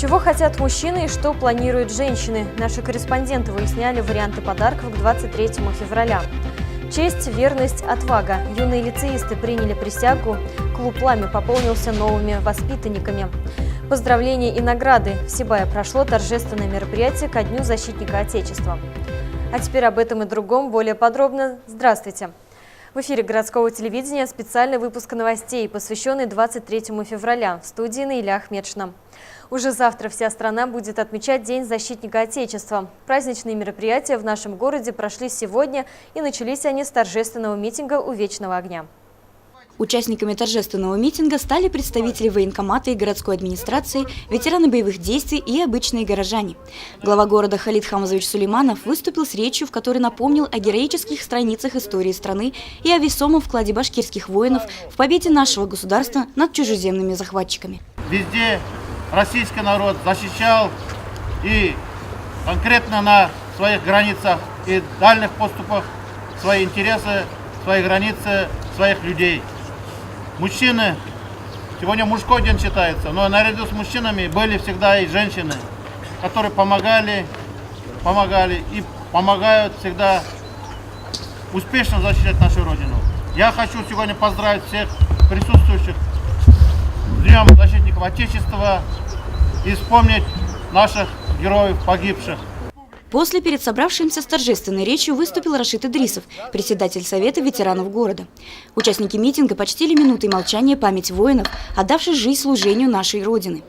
Чего хотят мужчины и что планируют женщины? Наши корреспонденты выясняли варианты подарков к 23 февраля. Честь, верность, отвага. Юные лицеисты приняли присягу. Клуб «Пламя» пополнился новыми воспитанниками. Поздравления и награды. В Сибае прошло торжественное мероприятие ко Дню защитника Отечества. А теперь об этом и другом более подробно. Здравствуйте! В эфире городского телевидения специальный выпуск новостей, посвященный 23 февраля. В студии Наиля Ахмедшина. Уже завтра вся страна будет отмечать День защитника Отечества. Праздничные мероприятия в нашем городе прошли сегодня, и начались они с торжественного митинга у Вечного огня. Участниками торжественного митинга стали представители военкомата и городской администрации, ветераны боевых действий и обычные горожане. Глава города Халид Хамзович Сулейманов выступил с речью, в которой напомнил о героических страницах истории страны и о весомом вкладе башкирских воинов в победе нашего государства над чужеземными захватчиками. Везде российский народ защищал и конкретно на своих границах и дальних поступах свои интересы, свои границы, своих людей. Мужчины, сегодня мужской день считается, но наряду с мужчинами были всегда и женщины, которые помогали и помогают всегда успешно защищать нашу Родину. Я хочу сегодня поздравить всех присутствующих с Днем защитников Отечества и вспомнить наших героев погибших. После перед собравшимся с торжественной речью выступил Рашид Идрисов, председатель Совета ветеранов города. Участники митинга почтили минутой молчания память воинов, отдавших жизнь служению нашей Родины.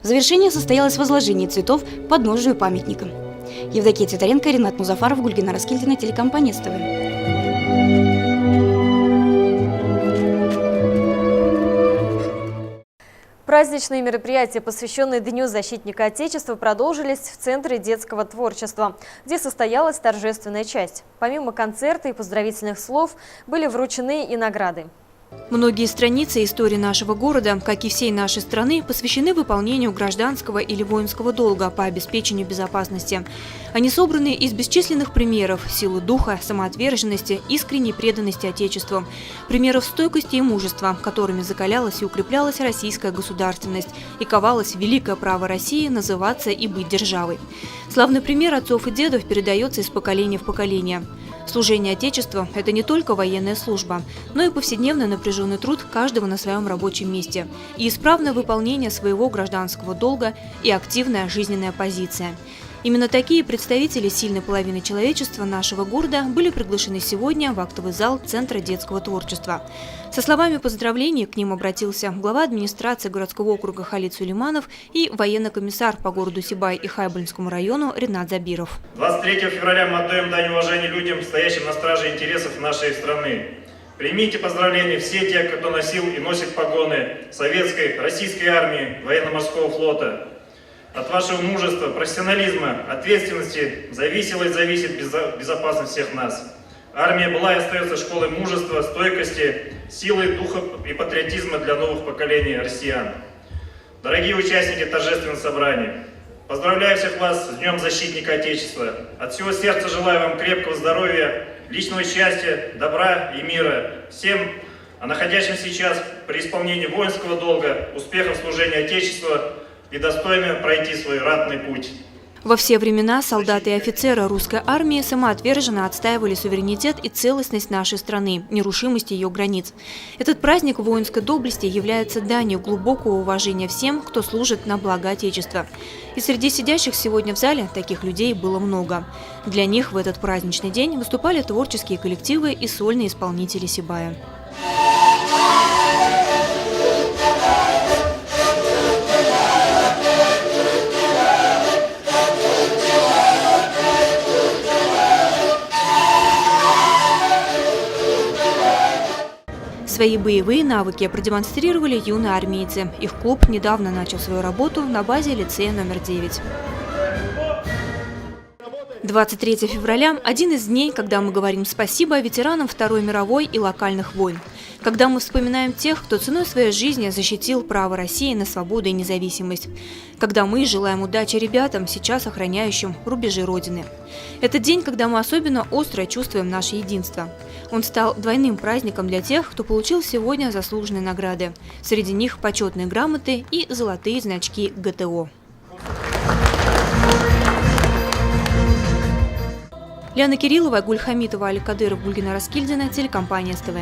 В завершении состоялось возложение цветов к подножию памятника. Евдокия Титаренко, Ринат Музафаров, Гульгина Раскильдина, телекомпания СТВ. Праздничные мероприятия, посвященные Дню защитника Отечества, продолжились в Центре детского творчества, где состоялась торжественная часть. Помимо концерта и поздравительных слов, были вручены и награды. Многие страницы истории нашего города, как и всей нашей страны, посвящены выполнению гражданского или воинского долга по обеспечению безопасности. Они собраны из бесчисленных примеров силы духа, самоотверженности, искренней преданности Отечеству, примеров стойкости и мужества, которыми закалялась и укреплялась российская государственность и ковалось великое право России называться и быть державой. Славный пример отцов и дедов передается из поколения в поколение. Служение Отечеству – это не только военная служба, но и повседневный напряженный труд каждого на своем рабочем месте, и исправное выполнение своего гражданского долга и активная жизненная позиция. Именно такие представители сильной половины человечества нашего города были приглашены сегодня в актовый зал Центра детского творчества. Со словами поздравлений к ним обратился глава администрации городского округа Халид Сулейманов и военный комиссар по городу Сибай и Хайбулинскому району Ринат Забиров. 23 февраля мы отдаем дань уважения людям, стоящим на страже интересов нашей страны. Примите поздравления все те, кто носил и носит погоны советской, российской армии, военно-морского флота. От вашего мужества, профессионализма, ответственности зависит безопасность всех нас. Армия была и остается школой мужества, стойкости, силы духа и патриотизма для новых поколений россиян. Дорогие участники торжественного собрания, поздравляю всех вас с Днем защитника Отечества. От всего сердца желаю вам крепкого здоровья, личного счастья, добра и мира. Всем, находящимся сейчас при исполнении воинского долга, успехов в служении Отечеству и достойно пройти свой ратный путь. Во все времена солдаты и офицеры русской армии самоотверженно отстаивали суверенитет и целостность нашей страны, нерушимость ее границ. Этот праздник воинской доблести является данью глубокого уважения всем, кто служит на благо Отечества. И среди сидящих сегодня в зале таких людей было много. Для них в этот праздничный день выступали творческие коллективы и сольные исполнители Сибая. Свои боевые навыки продемонстрировали юные армейцы. Их клуб недавно начал свою работу на базе лицея номер 9. 23 февраля – один из дней, когда мы говорим спасибо ветеранам Второй мировой и локальных войн. когда мы вспоминаем тех, кто ценой своей жизни защитил право России на свободу и независимость, когда мы желаем удачи ребятам, сейчас охраняющим рубежи Родины. Это день, когда мы особенно остро чувствуем наше единство. Он стал двойным праздником для тех, кто получил сегодня заслуженные награды. Среди них почетные грамоты и золотые значки ГТО. Лиана Кириллова, Айгуль Хамитова, Али Кадыров, Гульгина Раскильдина, телекомпания СТВ.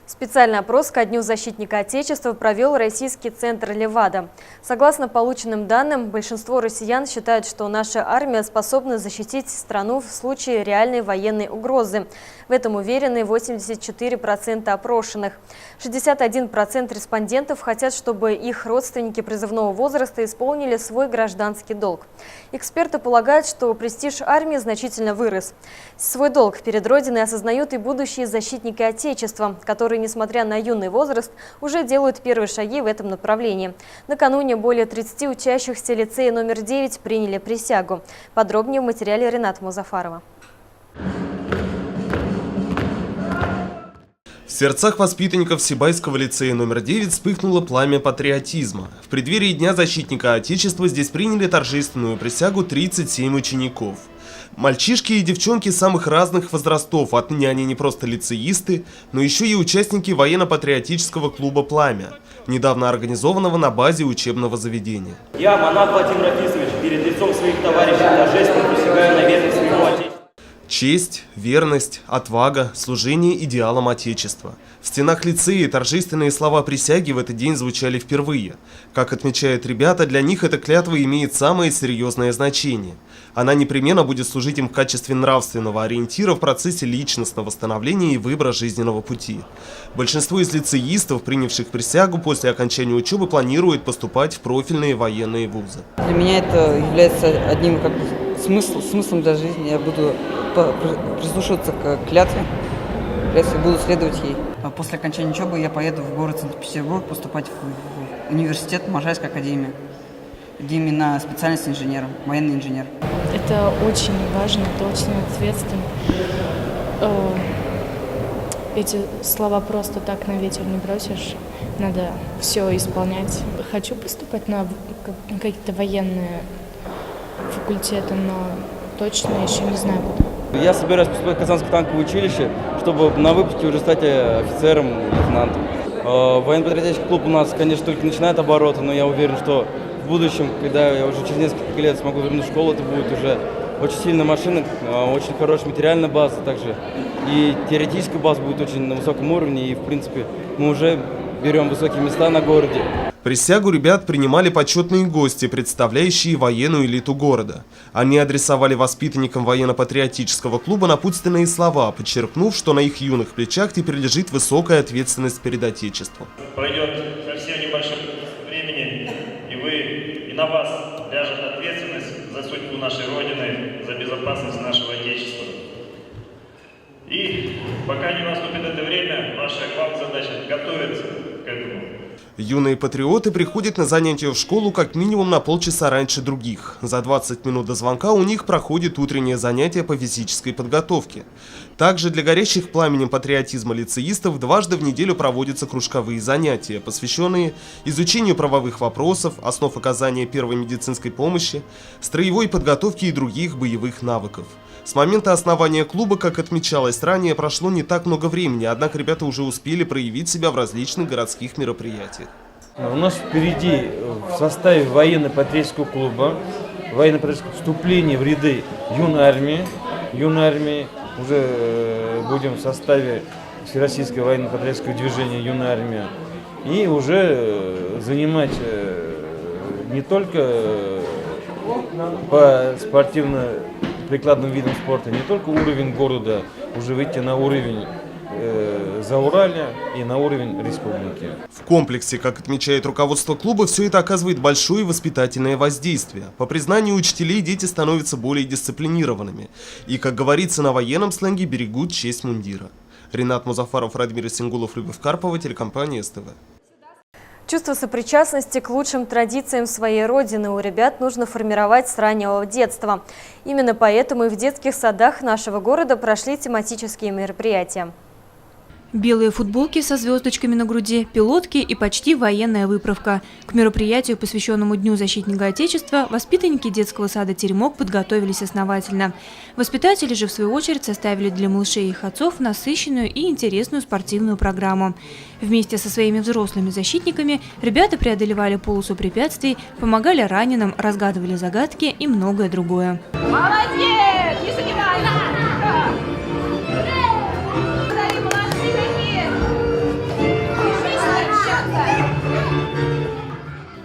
Специальный опрос ко Дню защитника Отечества провел российский центр «Левада». Согласно полученным данным, большинство россиян считают, что наша армия способна защитить страну в случае реальной военной угрозы. В этом уверены 84% опрошенных. 61% респондентов хотят, чтобы их родственники призывного возраста исполнили свой гражданский долг. Эксперты полагают, что престиж армии значительно вырос. Свой долг перед Родиной осознают и будущие защитники Отечества, которые, несмотря на юный возраст, уже делают первые шаги в этом направлении. Накануне более 30 учащихся лицея номер 9 приняли присягу. Подробнее в материале Рената Музафарова. В сердцах воспитанников Сибайского лицея номер 9 вспыхнуло пламя патриотизма. В преддверии Дня защитника Отечества здесь приняли торжественную присягу 37 учеников. Мальчишки и девчонки самых разных возрастов, отныне они не просто лицеисты, но еще и участники военно-патриотического клуба «Пламя», недавно организованного на базе учебного заведения. Я, монах Владимир Рафисович, перед лицом своих товарищей торжественно присягаю на верность своему Отечеству. Честь, верность, отвага, служение идеалам Отечества. В стенах лицея торжественные слова присяги в этот день звучали впервые. Как отмечают ребята, для них эта клятва имеет самое серьезное значение. Она непременно будет служить им в качестве нравственного ориентира в процессе личностного становления и выбора жизненного пути. Большинство из лицеистов, принявших присягу после окончания учебы, планируют поступать в профильные военные вузы. Для меня это является одним смыслом для жизни. Я буду прислушиваться к клятве, буду следовать ей. После окончания учебы я поеду в город Санкт-Петербург поступать в университет Можайской академии, где именно специальность инженера, военный инженер. Это очень важно, это очень ответственно. Эти слова просто так на ветер не бросишь, надо все исполнять. Хочу поступать на какие-то военные факультеты, но точно еще не знаю куда. Я собираюсь поступать в Казанское танковое училище, чтобы на выпуске уже стать офицером, лейтенантом. Военно-патриотический клуб у нас, конечно, только начинает обороты, но я уверен, что в будущем, когда я уже через несколько лет смогу вернуть в школу, это будет уже очень сильная машина, очень хорошая материальная база также. И теоретическая база будет очень на высоком уровне, и, в принципе, мы уже берем высокие места на городе. Присягу ребят принимали почетные гости, представляющие военную элиту города. Они адресовали воспитанникам военно-патриотического клуба напутственные слова, подчеркнув, что на их юных плечах теперь лежит высокая ответственность перед Отечеством. Пройдет совсем небольшое времени, и на вас ляжет ответственность за судьбу нашей Родины, за безопасность нашего Отечества. И пока не наступит это время, ваша главная задача – готовиться к этому. Юные патриоты приходят на занятия в школу как минимум на полчаса раньше других. За 20 минут до звонка у них проходит утреннее занятие по физической подготовке. Также для горящих пламенем патриотизма лицеистов дважды в неделю проводятся кружковые занятия, посвященные изучению правовых вопросов, основ оказания первой медицинской помощи, строевой подготовки и других боевых навыков. С момента основания клуба, как отмечалось ранее, прошло не так много времени, однако ребята уже успели проявить себя в различных городских мероприятиях. У нас впереди в составе военно-патриотического клуба, военно-патриотического вступления в ряды юной армии. Юной армии уже будем в составе Всероссийского военно-патриотического движения «Юная армия». И уже занимать не только по спортивно-прикладным видам спорта, не только уровень города, уже выйти на уровень Зауралья и на уровень республики. В комплексе, как отмечает руководство клуба, все это оказывает большое воспитательное воздействие. По признанию учителей, дети становятся более дисциплинированными и, как говорится на военном сленге, берегут честь мундира. Ренат Музафаров, Радмир Сингулов, Любовь Карпова, телекомпания СТВ. Чувство сопричастности к лучшим традициям своей родины у ребят нужно формировать с раннего детства. Именно поэтому и в детских садах нашего города прошли тематические мероприятия. Белые футболки со звездочками на груди, пилотки и почти военная выправка. К мероприятию, посвященному Дню защитника Отечества, воспитанники детского сада «Теремок» подготовились основательно. Воспитатели же, в свою очередь, составили для малышей и их отцов насыщенную и интересную спортивную программу. Вместе со своими взрослыми защитниками ребята преодолевали полосу препятствий, помогали раненым, разгадывали загадки и многое другое. Молодец! Не сомневайся!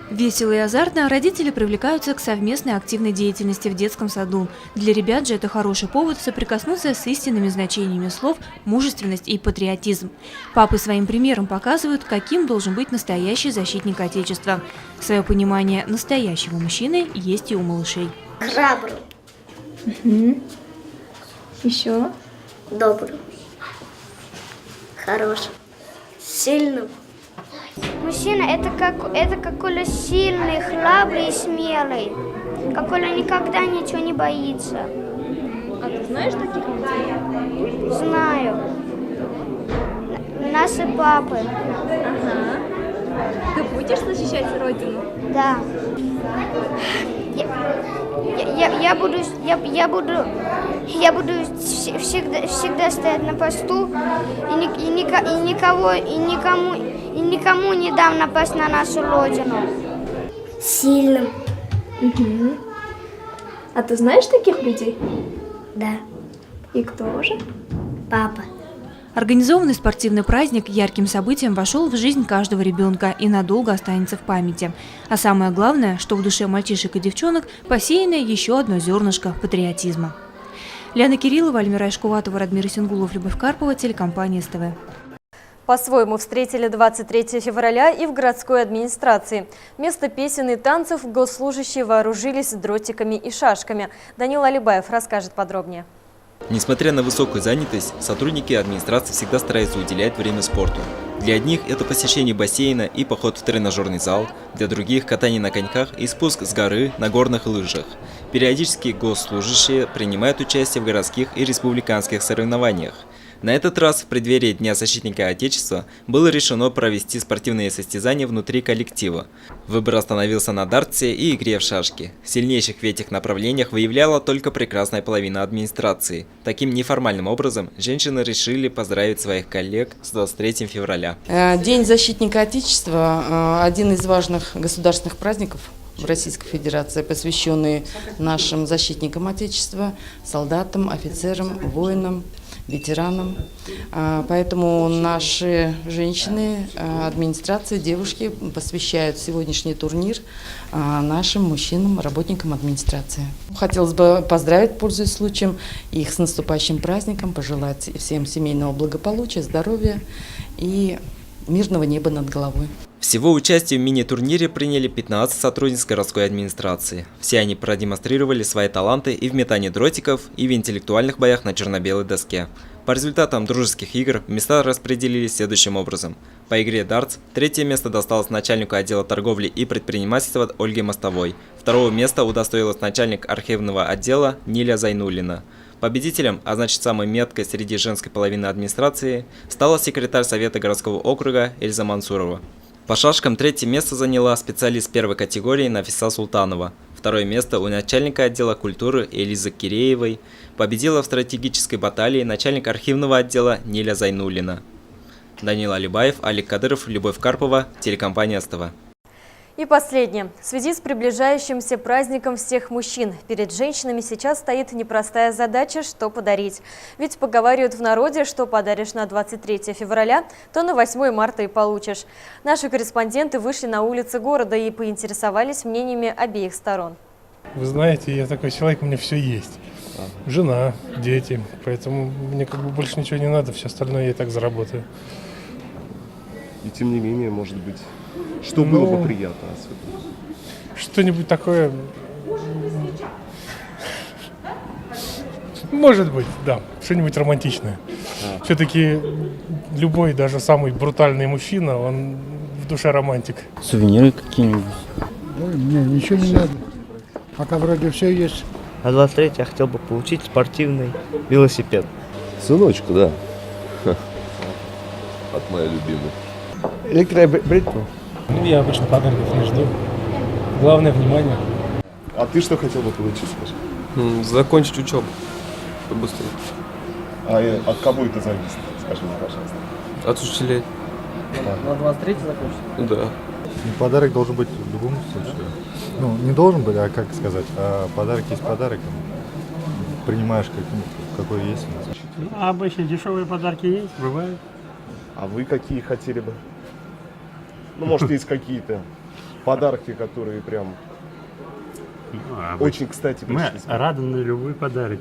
Весело и азартно родители привлекаются к совместной активной деятельности в детском саду. Для ребят же это хороший повод соприкоснуться с истинными значениями слов «мужественность» и «патриотизм». Папы своим примером показывают, каким должен быть настоящий защитник Отечества. Свое понимание настоящего мужчины есть и у малышей. Храбрый. Еще? Добрый. Хороший. Сильный. Мужчина это какой-то сильный, храбрый и смелый, какой никогда ничего не боится. А ты знаешь таких людей? Знаю. Наши папы. Ага. Ты будешь защищать родину? Да. Я буду всегда стоять на посту и никому не дам напасть на нашу родину. Сильным. Угу. А ты знаешь таких людей? Да. И кто же? Папа. Организованный спортивный праздник ярким событием вошел в жизнь каждого ребенка и надолго останется в памяти. А самое главное, что в душе мальчишек и девчонок посеяно еще одно зернышко патриотизма. Лиана Кириллова, Альмира Ишкуватова, Радмир Исенгулов, Любовь Карпова, телекомпания СТВ. По-своему встретили 23 февраля и в городской администрации. Вместо песен и танцев госслужащие вооружились дротиками и шашками. Данил Алибаев расскажет подробнее. Несмотря на высокую занятость, сотрудники администрации всегда стараются уделять время спорту. Для одних это посещение бассейна и поход в тренажерный зал, для других – катание на коньках и спуск с горы на горных лыжах. Периодически госслужащие принимают участие в городских и республиканских соревнованиях. На этот раз в преддверии Дня защитника Отечества было решено провести спортивные состязания внутри коллектива. Выбор остановился на дартсе и игре в шашки. Сильнейших в этих направлениях выявляла только прекрасная половина администрации. Таким неформальным образом женщины решили поздравить своих коллег с 23 февраля. День защитника Отечества – один из важных государственных праздников в Российской Федерации, посвященный нашим защитникам Отечества, солдатам, офицерам, воинам, ветеранам. Поэтому наши женщины, администрация, девушки посвящают сегодняшний турнир нашим мужчинам, работникам администрации. Хотелось бы поздравить, пользуясь случаем, их с наступающим праздником, пожелать всем семейного благополучия, здоровья и мирного неба над головой. Всего участие в мини-турнире приняли 15 сотрудниц городской администрации. Все они продемонстрировали свои таланты и в метании дротиков, и в интеллектуальных боях на черно-белой доске. По результатам дружеских игр места распределились следующим образом. По игре дартс третье место досталось начальнику отдела торговли и предпринимательства Ольге Мостовой. Второго места удостоилась начальник архивного отдела Ниля Зайнуллина. Победителем, а значит самой меткой среди женской половины администрации, стала секретарь Совета городского округа Эльза Мансурова. По шашкам третье место заняла специалист первой категории Нафиса Султанова. Второе место у начальника отдела культуры Элизы Киреевой. Победила в стратегической баталии начальник архивного отдела Ниля Зайнуллина. Данил Алибаев, Алик Кадыров, Любовь Карпова, телекомпания СТВ. И последнее. В связи с приближающимся праздником всех мужчин перед женщинами сейчас стоит непростая задача, что подарить. Ведь поговаривают в народе, что подаришь на 23 февраля, то на 8 марта и получишь. Наши корреспонденты вышли на улицы города и поинтересовались мнениями обеих сторон. Вы знаете, я такой человек, у меня все есть. Жена, дети, поэтому мне как бы больше ничего не надо, все остальное я и так заработаю. И тем не менее, может быть... Что было бы приятно особенно? Что-нибудь такое... Может быть, да. Что-нибудь романтичное. Все-таки любой, даже самый брутальный мужчина, он в душе романтик. Сувениры какие-нибудь. Мне ничего не надо. Пока вроде все есть. На 23 я хотел бы получить спортивный велосипед. Сыночку, да. От моей любимой. Электробритву. Ну, я обычно подарков не жду. Главное внимание. А ты что хотел бы получить, скажи? Закончить учебу. Побыстрее. А от кого это зависит? Скажи мне, пожалуйста. От учителей. На 23 закончить? Да. Подарок должен быть в любом случае. Ну, не должен быть, а как сказать, а подарок есть подарок. Принимаешь какой есть. Ну, обычно дешевые подарки есть, бывают. А вы какие хотели бы? Ну, может, есть какие-то подарки, которые прям очень, кстати, Мы рады на любой подарок.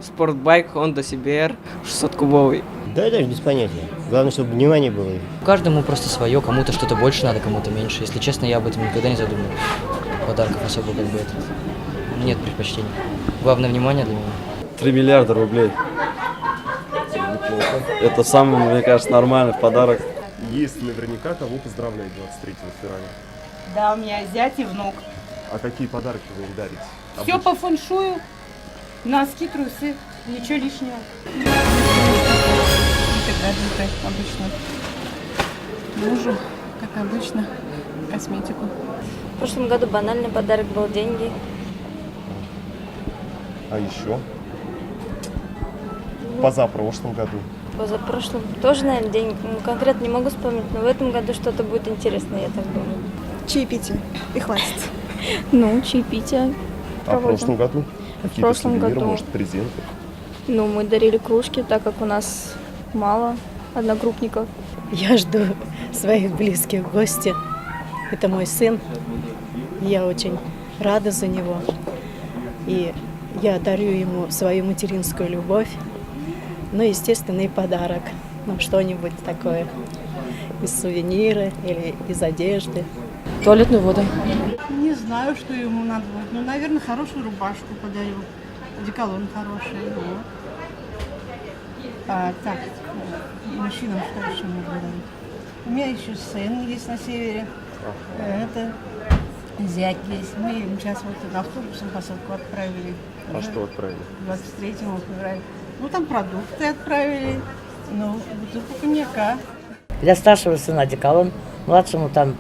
Спортбайк Honda CBR 600-кубовый. Да, даже без понятия. Главное, чтобы внимание было. Каждому просто свое, кому-то что-то больше надо, кому-то меньше. Если честно, я об этом никогда не задумывал. Подарков особо как бы это нет предпочтений. Главное внимание для меня. 3 миллиарда рублей. Это самый, мне кажется, нормальный подарок. Есть наверняка кого поздравлять 23 февраля. Да, у меня зять и внук. А какие подарки вы им дарите? Все по фэншую, носки, трусы, ничего лишнего. Гаджеты обычно. Мужу, как обычно, косметику. В прошлом году банальный подарок был деньги. А еще? Позапрошлом году. Позапрошлом тоже, наверное, деньги. Ну, конкретно не могу вспомнить, но в этом году что-то будет интересное, я так думаю. Чаепитие. И хватит. Ну, чаепитие. А в прошлом году? В прошлом году. Может, презенты? Ну, мы дарили кружки, так как у нас мало одногруппников. Я жду своих близких в гости. Это мой сын. Я очень рада за него. И я дарю ему свою материнскую любовь. Ну, естественно, и подарок. Ну, что-нибудь такое. Из сувенира или из одежды. Туалетную воду. Не знаю, что ему надо будет. Ну, наверное, хорошую рубашку подарю. Одеколон хороший. Вот. Так, мужчинам что еще можно дарить? У меня еще сын есть на севере. Это зять есть. Мы им сейчас вот автобусом посылку отправили. А что отправили? 23 февраля. Ну, там продукты отправили. Ну, бутылку коньяка. Для старшего сына одеколон, младшему там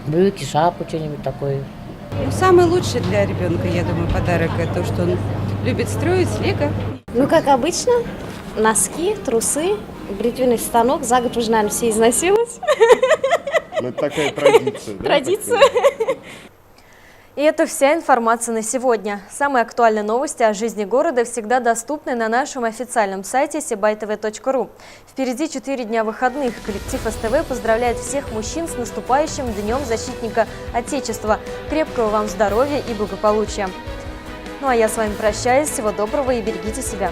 брюки, шапку, что-нибудь такое. Ну, самый лучший для ребенка, я думаю, подарок это то, что он любит строить, лего. Ну, как обычно, носки, трусы, бритвенный станок. За год уже, наверное, все износилось. Ну, это такая традиция, да? Традиция. И это вся информация на сегодня. Самые актуальные новости о жизни города всегда доступны на нашем официальном сайте sibaytv.ru. Впереди 4 дня выходных. Коллектив СТВ поздравляет всех мужчин с наступающим Днем Защитника Отечества. Крепкого вам здоровья и благополучия. Ну а я с вами прощаюсь. Всего доброго и берегите себя.